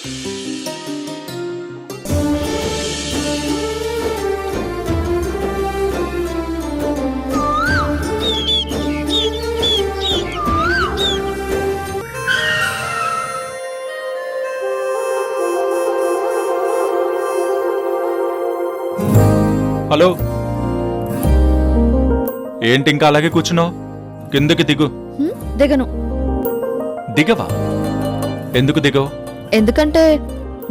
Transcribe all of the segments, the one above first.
Hello, ఏంటి ఇంకా అలాగే కూర్చున్నావు? కిందకి దిగు. దిగను. దిగవా? ఎందుకు దిగవు? ఎందుకంటే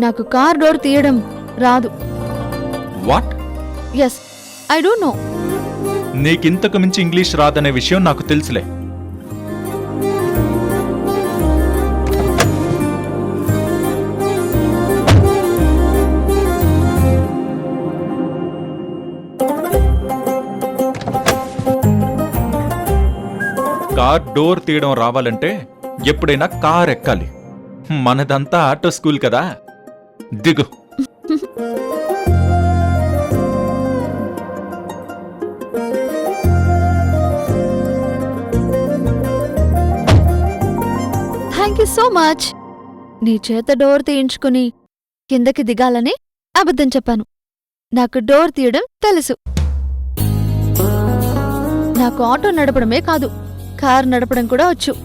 నాకు కార్ డోర్ తీయడం రాదు. What? Yes, I don't know. నీకింతకు మించి ఇంగ్లీష్ రాదనే విషయం నాకు తెలుసులే. కార్ డోర్ తీయడం రావాలంటే ఎప్పుడైనా కార్ ఎక్కాలి. మనదంతా ఆటో స్కూల్ కదా. దిగు. Thank you so much. నీ చేత డోర్ తీయించుకుని కిందకి దిగాలని అబద్ధం చెప్పాను. నాకు డోర్ తీయడం తెలుసు. నాకు ఆటో నడపడమే కాదు, కార్ నడపడం కూడా వచ్చు.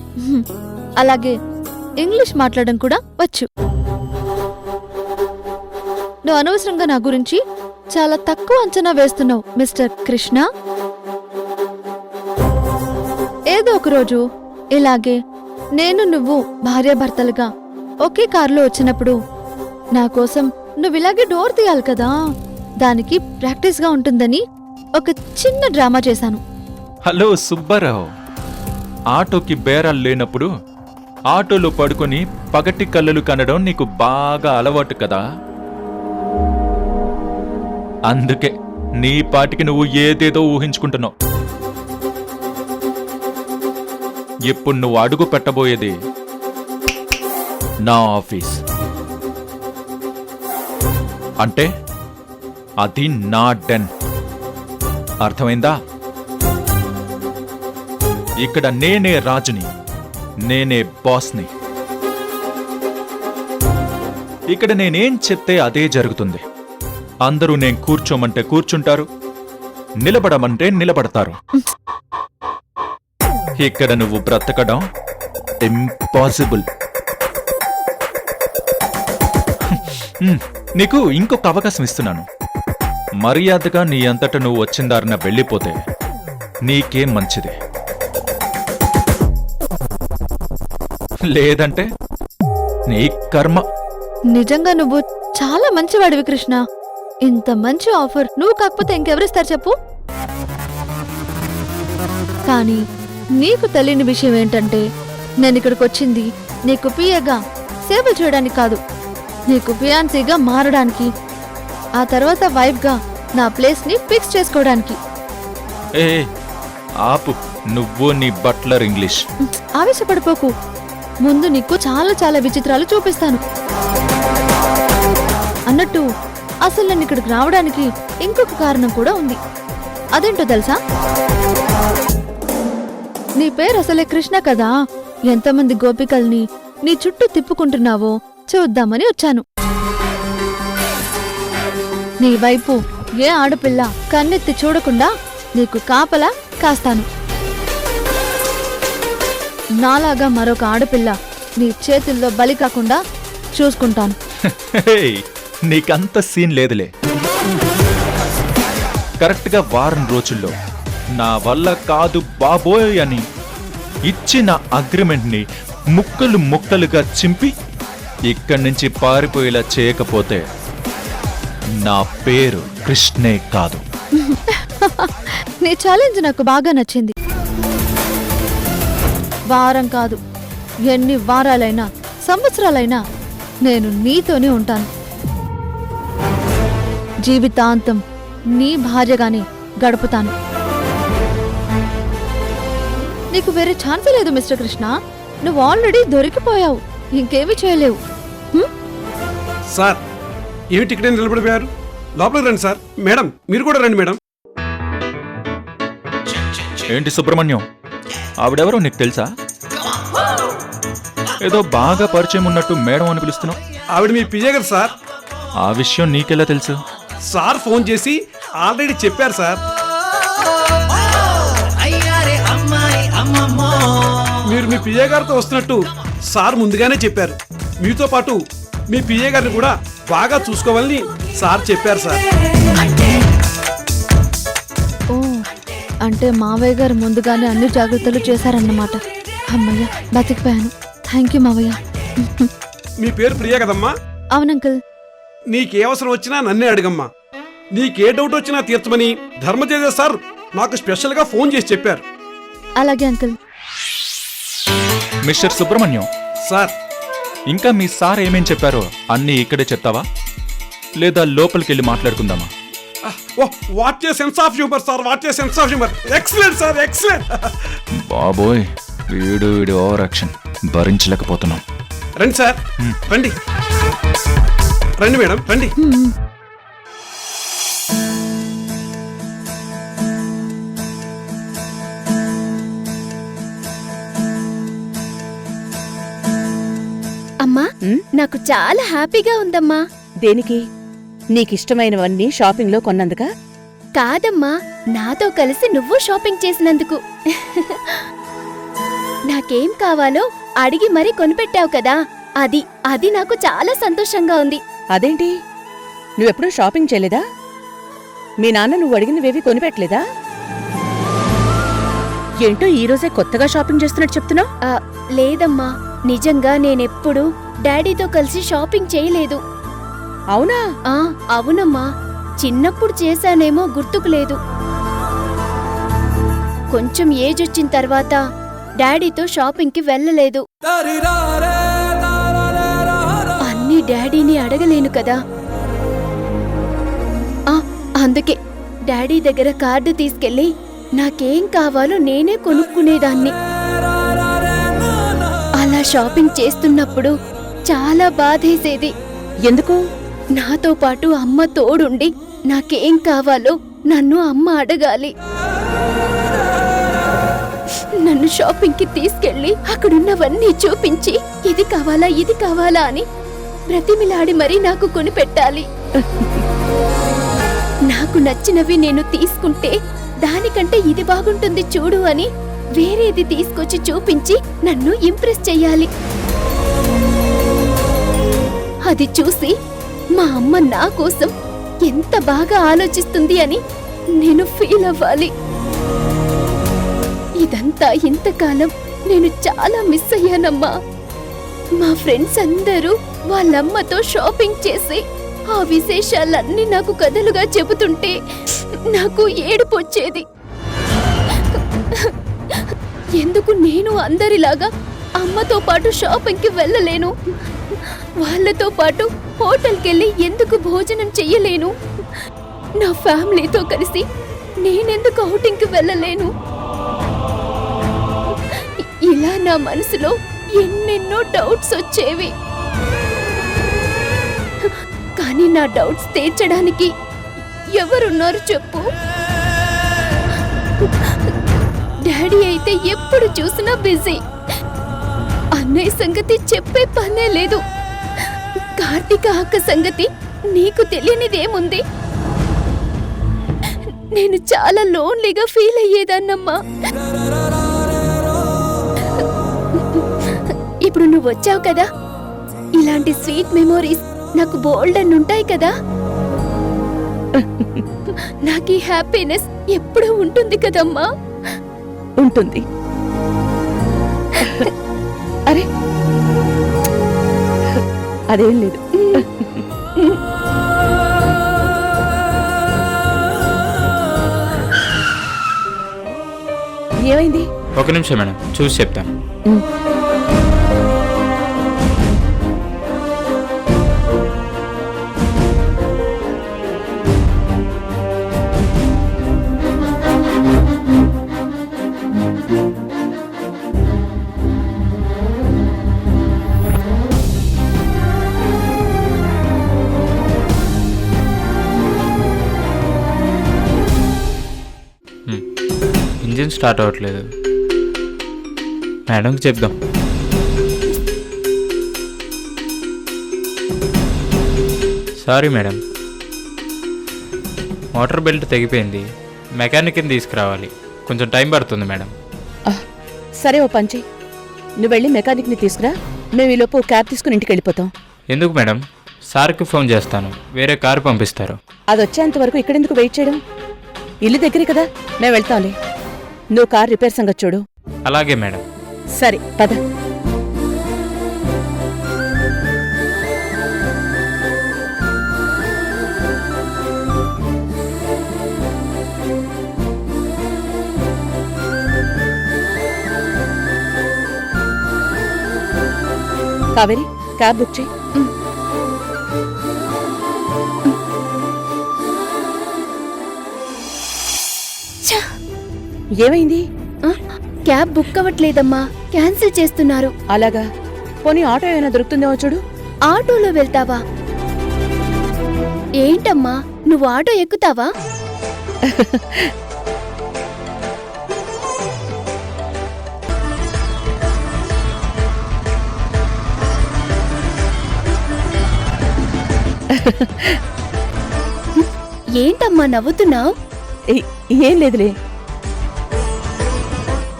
అలాగే ఇంగ్లీష్ మాట్లాడడం కూడా వచ్చు. నువ్వు అనవసరంగా నా గురించి చాలా తక్కువ అంచనా వేస్తున్నావు మిస్టర్ కృష్ణ. ఏదో ఒకరోజు ఇలాగే నేను నువ్వు భార్యాభర్తలుగా ఒకే కారులో వచ్చినప్పుడు నా కోసం నువ్విలాగే డోర్ తీయాలి కదా, దానికి ప్రాక్టీస్గా ఉంటుందని ఒక చిన్న డ్రామా చేశాను. హలో సుబ్బారావు, ఆటోకి బేరాలు లేనప్పుడు ఆటోలో పడుకొని పగటి కళ్ళలు కనడం నీకు బాగా అలవాటు కదా. అందుకే నీ పాటికి నువ్వు ఏదేదో ఊహించుకుంటున్నావు. ఇప్పుడు నువ్వు అడుగు పెట్టబోయేది నా ఆఫీస్. అంటే అది నా డెన్. అర్థమైందా? ఇక్కడ నేనే రాజుని, నేనే బాస్ని. ఇక్కడ నేనేం చెప్తే అదే జరుగుతుంది. అందరూ నేను కూర్చోమంటే కూర్చుంటారు, నిలబడమంటే నిలబడతారు. ఇక్కడ నువ్వు బ్రతకడం ఇంపాసిబుల్. నీకు ఇంకొక అవకాశం ఇస్తున్నాను. మర్యాదగా నీ అంతట నువ్వు వచ్చిందారిన వెళ్ళిపోతే నీకేం మంచిది. లేదంటే నీ కర్మ. నిజంగా నువ్వు చాలా మంచివాడివి కృష్ణ. ఇంత మంచి ఆఫర్ నువ్వు కాకపోతే ఇంకెవరిస్తారు చెప్పు. కానీ నీకు తెలియని విషయం ఏంటంటే, నేను ఇక్కడికి వచ్చింది నీకు పియగా సేవలు చేయడానికి కాదు, నీకు ఫియాన్సీగా మారడానికి, ఆ తర్వాత వైఫ్గా నా ప్లేస్ని ఫిక్స్ చేసుకోవడానికి. ఏ ఆపు, నువ్వు నీ బట్లర్ ఇంగ్లీష్. ఆవేశపడిపోకు. ముందు నీకు చాలా చాలా విచిత్రాలు చూపిస్తాను. అన్నట్టు అసలు నేను ఇక్కడికి రావడానికి ఇంకొక కారణం కూడా ఉంది. అదేంటో తెలుసా? నీ పేరు అసలే కృష్ణ కదా. ఎంతమంది గోపికల్ని నీ చుట్టూ తిప్పుకుంటున్నావో చూద్దామని వచ్చాను. నీ వైపు ఏ ఆడపిల్ల కన్నెత్తి చూడకుండా నీకు కాపలా కాస్తాను. నాలాగా మరొక ఆడపిల్ల నీ చేతుల్లో బలి కాకుండా చూసుకుంటాను. నీకంత సీన్ లేదులే. కరెక్ట్గా వారం రోజుల్లో నా వల్ల కాదు బాబోయ్ అని ఇచ్చిన అగ్రిమెంట్ని ముక్కలు ముక్కలుగా చింపి ఇక్కడి నుంచి పారిపోయేలా చేయకపోతే నా పేరు కృష్ణే కాదు. నీ ఛాలెంజ్ నాకు బాగా నచ్చింది. వారం కాదు, ఎన్ని వారాలైనా సంవత్సరాలైనా నేను నీతోనే ఉంటాను. జీవితాంతం నీ భార్యగానే గడుపుతాను. నీకు వేరే ఛాన్సే లేదు మిస్టర్ కృష్ణ. నువ్వు ఆల్రెడీ దొరికిపోయావు, ఇంకేమీ చేయలేవు. సార్, ఏమిటి ఇక్కడే నిలబడిపోయారు? లోపలికి రండి సార్. మేడం, మీరు కూడా రండి మేడం. ఏంటి సుబ్రహ్మణ్యం, ఆవిడెవరో నీకు తెలుసా? ఏదో బాగా పరిచయం ఉన్నట్టు మేడం అని పిలుస్తున్నావు. ఆవిడ మీ పిఏ గారు సార్. ఆ విషయం నీకెలా తెలుసు? సార్ ఫోన్ చేసి ఆల్రెడీ చెప్పారు సార్. మీరు మీ పిఏ గారితో వస్తున్నట్టు సార్ ముందుగానే చెప్పారు. మీతో పాటు మీ పిఏ గారిని కూడా బాగా చూసుకోవాలని సార్ చెప్పారు సార్. ఓ, అంటే మావయ్య గారు ముందుగానే అన్ని జాగ్రత్తలు చేశారన్నమాట. అమ్మయ్య, బతికిపోయాను. థ్యాంక్ యూ మావయ్య. మీ పేరు ప్రియ కదమ్మా? అవునంకుల్. నీకే అవసరం వచ్చినా నన్నే అడగమ్మా. నీకే డౌట్ వచ్చినా తీర్చమని ధర్మతేజ సార్ నాకు స్పెషల్గా ఫోన్ చేసి చెప్పారు. అలాగే అంకుల్. మిస్టర్ సుబ్రహ్మణ్యం, సార్ ఇంకా మీ సార్ ఏమేం చెప్పారో అన్నీ ఇక్కడే చెప్తావా, లేదా లోపలికి వెళ్ళి మాట్లాడుకుందామా? What a sense of humour sir, what a sense of humour. Excellent sir, excellent. బాబోయ్, వీడు ఓవర్ యాక్షన్ భరించలేకపోతున్నాం. రండి సార్, రండి రండి మేడం, రండి. అమ్మా, నాకు చాలా హ్యాపీగా ఉందమ్మా. దేనికి? నీకిష్టమైనవన్నీ షాపింగ్లో కొన్నందుకా? కాదమ్మా, నాతో కలిసి నువ్వు షాపింగ్ చేసినందుకు. నాకేం కావాలో అడిగి మరీ కొనిపెట్టావు కదా, అది నాకు చాలా సంతోషంగా ఉంది. అదేంటి, నువ్వెప్పుడూ షాపింగ్ చేయలేదా? మీ నాన్న నువ్వు అడిగినవేవి కొనిపెట్టలేదా? ఏంటో ఈరోజే కొత్తగా షాపింగ్ చేస్తున్నట్టు చెప్తున్నావు. లేదమ్మా, నిజంగా నేనెప్పుడు డాడీతో కలిసి షాపింగ్ చేయలేదు. అవునా? అవునమ్మా, చిన్నప్పుడు చేశానేమో గుర్తుకు లేదు. కొంచెం ఏజ్ వచ్చిన తర్వాత డాడీతో షాపింగ్కి వెళ్ళలేదు. అన్నీ డాడీని అడగలేను కదా. అందుకే డాడీ దగ్గర కార్డు తీసుకెళ్ళి నాకేం కావాలో నేనే కొనుక్కునేదాన్ని. అలా షాపింగ్ చేస్తున్నప్పుడు చాలా బాధేసేది. ఎందుకు? నాతో పాటు అమ్మ తోడుండి నాకేం కావాలో నన్ను అమ్మ అడగాలి. నన్ను షాపింగ్కి తీసుకెళ్లి అక్కడున్నవన్నీ చూపించి ఇది కావాలా అని బ్రతిమిలాడి మరీ నాకు కొనిపెట్టాలి. నాకు నచ్చినవి నేను తీసుకుంటే దానికంటే ఇది బాగుంటుంది చూడు అని వేరేది తీసుకొచ్చి చూపించి నన్ను ఇంప్రెస్ చెయ్యాలి. అది చూసి మా అమ్మ నా కోసం ఎంత బాగా ఆలోచిస్తుంది అని నేను ఫీల్ అవ్వాలి. ఇదంతా ఇంతకాలం నేను చాలా మిస్ అయ్యానమ్మా. మా ఫ్రెండ్స్ అందరూ వాళ్ళమ్మతో షాపింగ్ చేసి ఆ విశేషాలన్నీ నాకు కథలుగా చెబుతుంటే నాకు ఏడుపొచ్చేది. ఎందుకు నేను అందరిలాగా అమ్మతో పాటు షాపింగ్కి వెళ్ళలేను? వాళ్ళతో పాటు హోటల్కెళ్ళి ఎందుకు భోజనం చెయ్యలేను? నా ఫ్యామిలీతో కలిసి నేనెందుకు ఔటింగ్కి వెళ్ళలేను? ఇలా నా మనసులో ఎన్నెన్నో డౌట్స్ వచ్చేవి. కానీ నా డౌట్స్ తీర్చడానికి ఎవరున్నారు చెప్పు? డాడీ అయితే ఎప్పుడు చూసినా బిజీ. అన్నయ్య సంగతి చెప్పే పనే లేదు. కార్తీక అక్క సంగతి నీకు తెలియనిదేముంది? నేను చాలా లోన్లీగా ఫీల్ అయ్యేదాన్నమ్మా. ఇప్పుడు నువ్వు వచ్చావు కదా, ఇలాంటి స్వీట్ మెమోరీస్ నాకు బోల్డ్ అని ఉంటాయి కదా. నాకు ఈ హ్యాపీనెస్ ఎప్పుడూ ఉంటుంది కదమ్మా. ఉంటుంది. అరే, అదేం లేదు. ఏమైంది? ఒక నిమిషం మేడం, చూసి చెప్తాను. ఇంజిన్ స్టార్ట్ అవ్వట్లేదు. మేడంకి చెప్దాం. సారీ మేడం, మోటార్ బెల్ట్ తెగిపోయింది, మెకానిక్ని తీసుకురావాలి, కొంచెం టైం పడుతుంది మేడం. సరే ఓ పంచి, నువ్వు వెళ్ళి మెకానిక్ని తీసుకురా, మేము ఈలోపు క్యాబ్ తీసుకుని ఇంటికి వెళ్ళిపోతాం. ఎందుకు మేడం? సార్కి ఫోన్ చేస్తాను, వేరే కారు పంపిస్తారు. అది వచ్చేంత వరకు ఇక్కడెందుకు వెయిట్ చేయడం? ఇల్లు దగ్గరే కదా, మేము వెళ్తాంలే. నువ్వు కార్ రిపేర్ సంగతి చూడు. అలాగే మేడం. సరే పద. కావేరి, క్యాబ్ బుక్ చేయి. ఛ! ఏమైంది? ఆ, క్యాబ్ బుక్ అవ్వట్లేదమ్మా, క్యాన్సిల్ చేస్తున్నారు. అలాగా, పోనీ ఆటో ఏమైనా దొరుకుతుందేమో చూడు. ఆటోలో వెళ్తావా? ఏంటమ్మా, నువ్వు ఆటో ఎక్కుతావా? ఏంటమ్మా నవ్వుతున్నావు? ఏం లేదులే.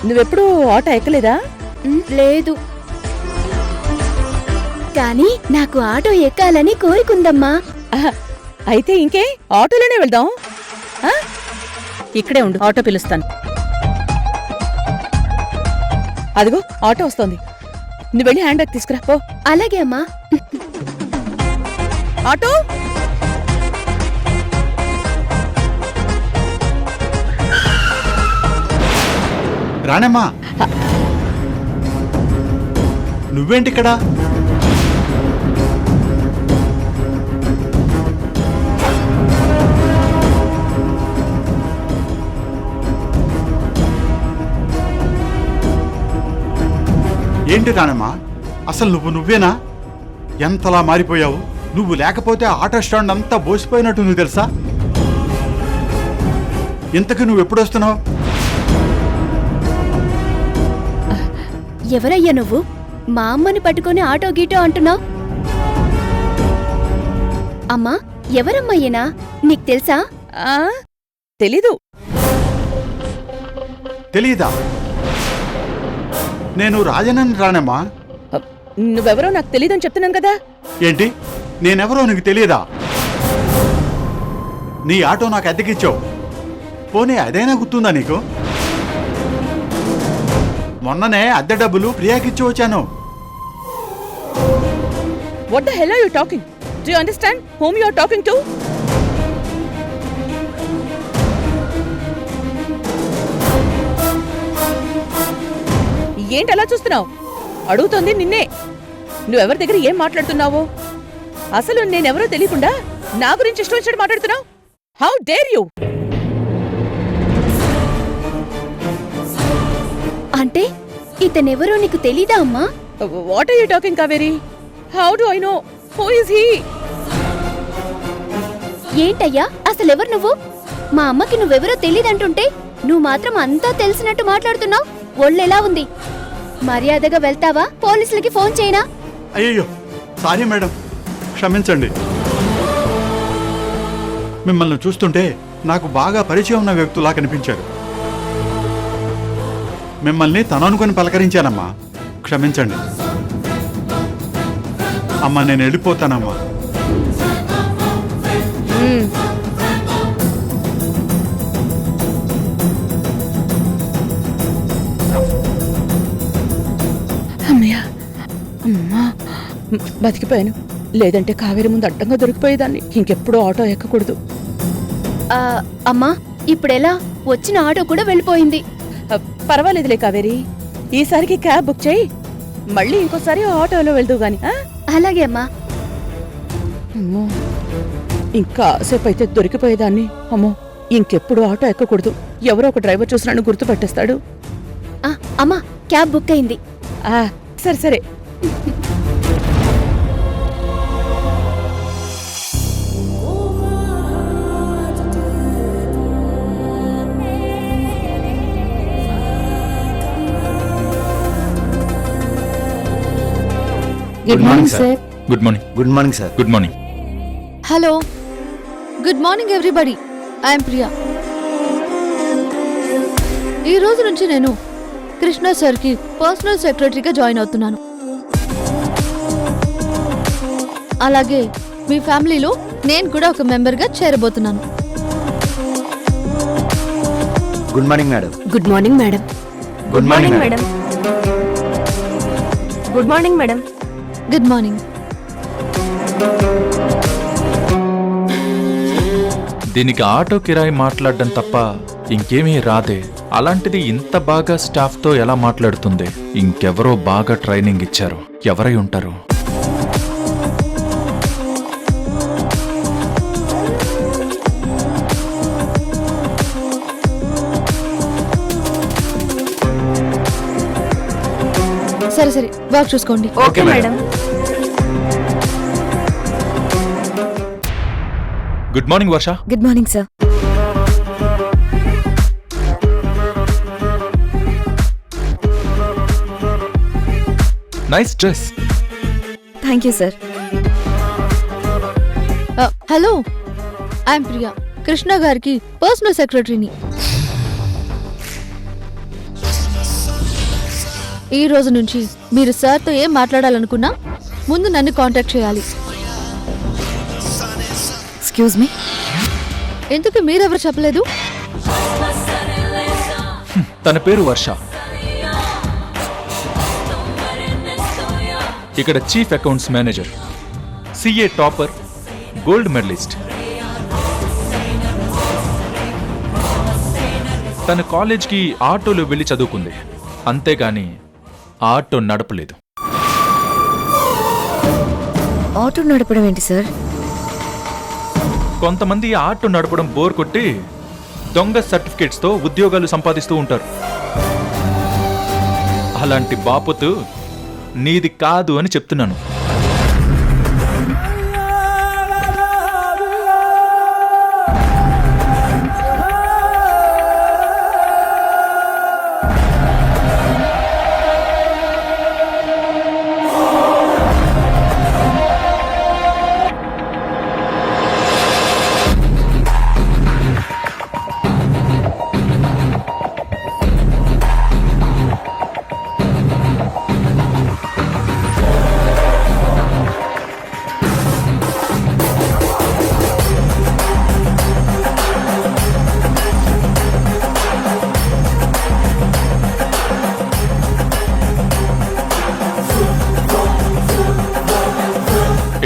నువ్వెప్పుడూ ఆటో ఎక్కలేదా? లేదు, కానీ నాకు ఆటో ఎక్కాలని కోరికుందమ్మా. ఆహా, అయితే ఇంకే ఆటోలోనే వెళ్దాం. ఆ? ఇక్కడే ఉండు, ఆటో పిలుస్తాను. అదిగో ఆటో వస్తోంది, నువ్వు వెళ్ళి హ్యాండ్ బ్యాగ్ తీసుకురా పో. అలాగే అమ్మా. ఆటో, రానమ్మా, నువ్వేంటిక్కడ? ఏంటి రానమ్మా, అసలు నువ్వేనా? ఎంతలా మారిపోయావు? నువ్వు లేకపోతే ఆటో స్టాండ్ అంతా బోసిపోయినట్టు నువ్వు తెలుసా? ఇంతకు నువ్వు ఎప్పుడు వస్తున్నావు? ఎవరయ్యా నువ్వు? మా అమ్మని పట్టుకొని ఆటో గీటో అంటున్నావు? అమ్మా, ఎవరమ్మయ్యనా? నీకు తెలుసా? ఆ? తెలీదు. తెలీదా? నేను రాజనని రానమ్మా. నువ్వెవరో నాకు తెలీదని చెప్తున్నాను కదా. ఏంటి, నేనెవరో నీకు తెలియదా? నీ ఆటో నాకు అద్దెకిచ్చావు, పోనీ అదైనా గుర్తుందా నీకు? మొన్ననే అద్దె డబ్బులు ప్రియాకిచ్చి వచ్చాను. What the hell are you talking? Do you understand whom you are talking to? ఏంటి అలా చూస్తున్నావు? అడుగుతోంది నిన్నే. నువ్వెవరి దగ్గర ఏం మాట్లాడుతున్నావో? అసలు నేనెవరో తెలియకుండా నా గురించి ఇష్టం వచ్చినట్టు మాట్లాడుతున్నావు? How dare you? అంటే ఇతనెవరో నీకు తెలీదా అమ్మా? What are you talking Kaveri? How do I know who is he? ఏంటయ్యా, అసలెవరు నువ్వు? మా అమ్మకి నువ్వెవరో తెలీదంటుంటే నువ్వు మాత్రం అంతా తెలిసినట్టు మాట్లాడుతున్నావు. ఒళ్ళెలా ఉంది? మర్యాదగా వెళ్తావా? పోలీసులకి ఫోన్ చేయనా? అయ్యయ్యో, సారీ మేడం, క్షమించండి. మిమ్మల్ని చూస్తుంటే నాకు బాగా పరిచయం ఉన్న వ్యక్తులా కనిపించారు. మిమ్మల్ని తననుకొని పలకరించానమ్మా, క్షమించండి. అమ్మా, నేను వెళ్ళిపోతానమ్మా. అమ్మయ్యా, అమ్మా, బతికిపోయాను. లేదంటే కావేరి ముందు అడ్డంగా దొరికిపోయేదాన్ని. ఇంకెప్పుడు ఆటో ఎక్కకూడదు. అమ్మా, ఇప్పుడెలా? వచ్చిన ఆటో కూడా వెళ్ళిపోయింది. పర్వాలేదులే కావేరి, ఈసారికి క్యాబ్ బుక్ చేయి, మళ్ళీ ఇంకోసారి ఆటోలో వెళ్దు గాని. అలాగే అమ్మా. అమ్మో, ఇంకా సేపు అయితే దొరికిపోయేదాన్ని. అమ్మో, ఇంకెప్పుడు ఆటో ఎక్కకూడదు. ఎవరో ఒక డ్రైవర్ చూసి నన్ను గుర్తుపెట్టేస్తాడు. అమ్మా, క్యాబ్ బుక్ అయింది. సరే సరే. Good morning sir. Good morning. Good morning sir. Good morning. Hello, good morning everybody. I'm Priya. ఈ రోజు నుంచి నేను కృష్ణ సార్కి పర్సనల్ సెక్రటరీగా జాయిన్ అవుతున్నాను. అలాగే మీ ఫ్యామిలీలో నేను కూడా ఒక మెంబర్గా చేరబోతున్నాను. Good morning madam. Good morning madam. Good morning madam. Good morning madam. Good morning. దీనికి ఆటో కిరాయి మాట్లాడడం తప్ప ఇంకేమీ రాదే. అలాంటిది ఇంత బాగా స్టాఫ్తో ఎలా మాట్లాడుతుంది? ఇంకెవరో బాగా ట్రైనింగ్ ఇచ్చారు. ఎవరై ఉంటారు? సరే సరే, వర్క్ చూసుకోండి. Okay madam. Good morning Varsha. Good morning sir. Nice dress. Thank you sir. Hello, I'm Priya, Krishna గారికి పర్సనల్ సెక్రటరీని. ఈ రోజు నుంచి మీరు సార్తో ఏం మాట్లాడాలనుకున్నా ముందు నన్ను కాంటాక్ట్ చేయాలి. Excuse me. ఎందుకు మీరెవరు చెప్పలేదు? తన పేరు వర్ష. ఇక్కడ chief accounts manager, CA topper, gold medalist. తన కాలేజ్కి ఆటోలో వెళ్ళి చదువుకుంది, అంతేగాని ఆటో నడపలేదు. ఆటో నడపడం ఏంటి సార్? కొంతమంది ఆటో నడపడం బోర్ కొట్టి దొంగ సర్టిఫికేట్స్తో ఉద్యోగాలు సంపాదిస్తూ ఉంటారు. అలాంటి బాపతు నీది కాదు అని చెప్తున్నాను.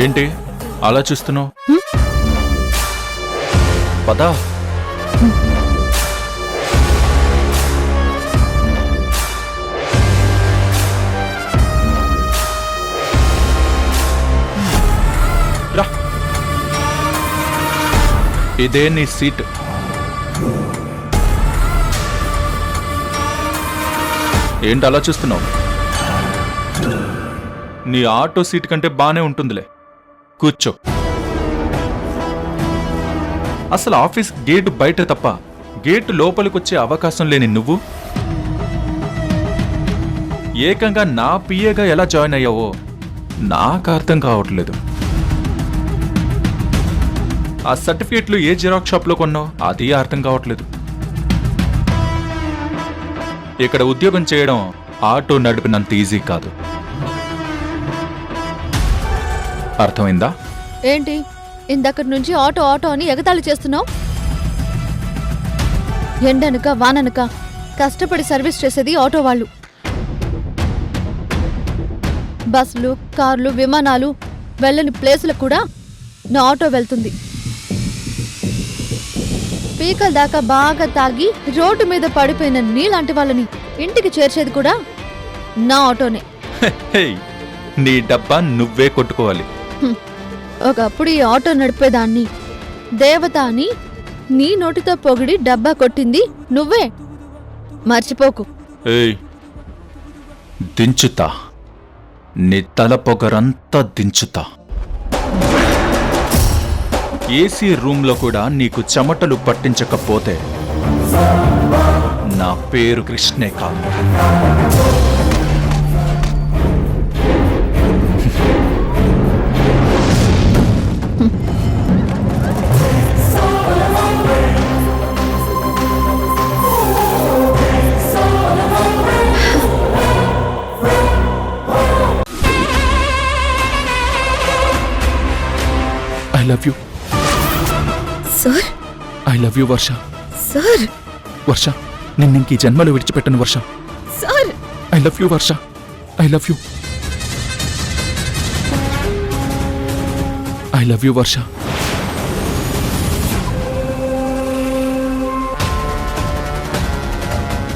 ఏంటి అలా చూస్తున్నావు? పదా. రా. ఇదే నీ సీట్. ఏంటి అలా చూస్తున్నావు? నీ ఆటో సీట్ కంటే బానే ఉంటుందిలే, కూర్చో. అసలు ఆఫీస్ గేటు బయట తప్ప గేటు లోపలికొచ్చే అవకాశం లేని నువ్వు ఏకంగా నా పిఏగా ఎలా జాయిన్ అయ్యావో నాకు అర్థం కావట్లేదు. ఆ సర్టిఫికేట్లు ఏ జిరాక్స్ షాప్లో కొన్నావు అది అర్థం కావట్లేదు. ఇక్కడ ఉద్యోగం చేయడం ఆటో నడిపినంత ఈజీ కాదు. అర్థమైందా? ఏంటి ఇందక్కడి నుంచి ఆటో ఆటో అని ఎగతాళి చేస్తున్నావు? ఎండనక వాననక కష్టపడి సర్వీస్ చేసేది ఆటో వాళ్ళు. బస్సులు, కార్లు, విమానాలు వెళ్ళని ప్లేసులకు కూడా నా ఆటో వెళ్తుంది. పీకల దాకా బాగా తాగి రోడ్డు మీద పడిపోయిన నీలాంటి వాళ్ళని ఇంటికి చేర్చేది కూడా నా ఆటోనే. హే, నీ డబ్బా నువ్వే కొట్టుకోవాలి. ఒకప్పుడు ఈ ఆటో నడిపేదాన్ని దేవత అని నీ నోటితో పొగిడి డబ్బా కొట్టింది నువ్వే, మర్చిపోకు. ఏయ్, దించుతా, నీ తల పొగరంతా దించుతా. ఏసీ రూమ్లో కూడా నీకు చెమటలు పట్టించకపోతే నా పేరు కృష్ణే కాదు. Love you. Sir I love you Varsha. Sir Varsha, నిన్నింక ఈ జన్మలో విడిచిపెట్టను Varsha. Sir I love you Varsha. I love you. I love you Varsha.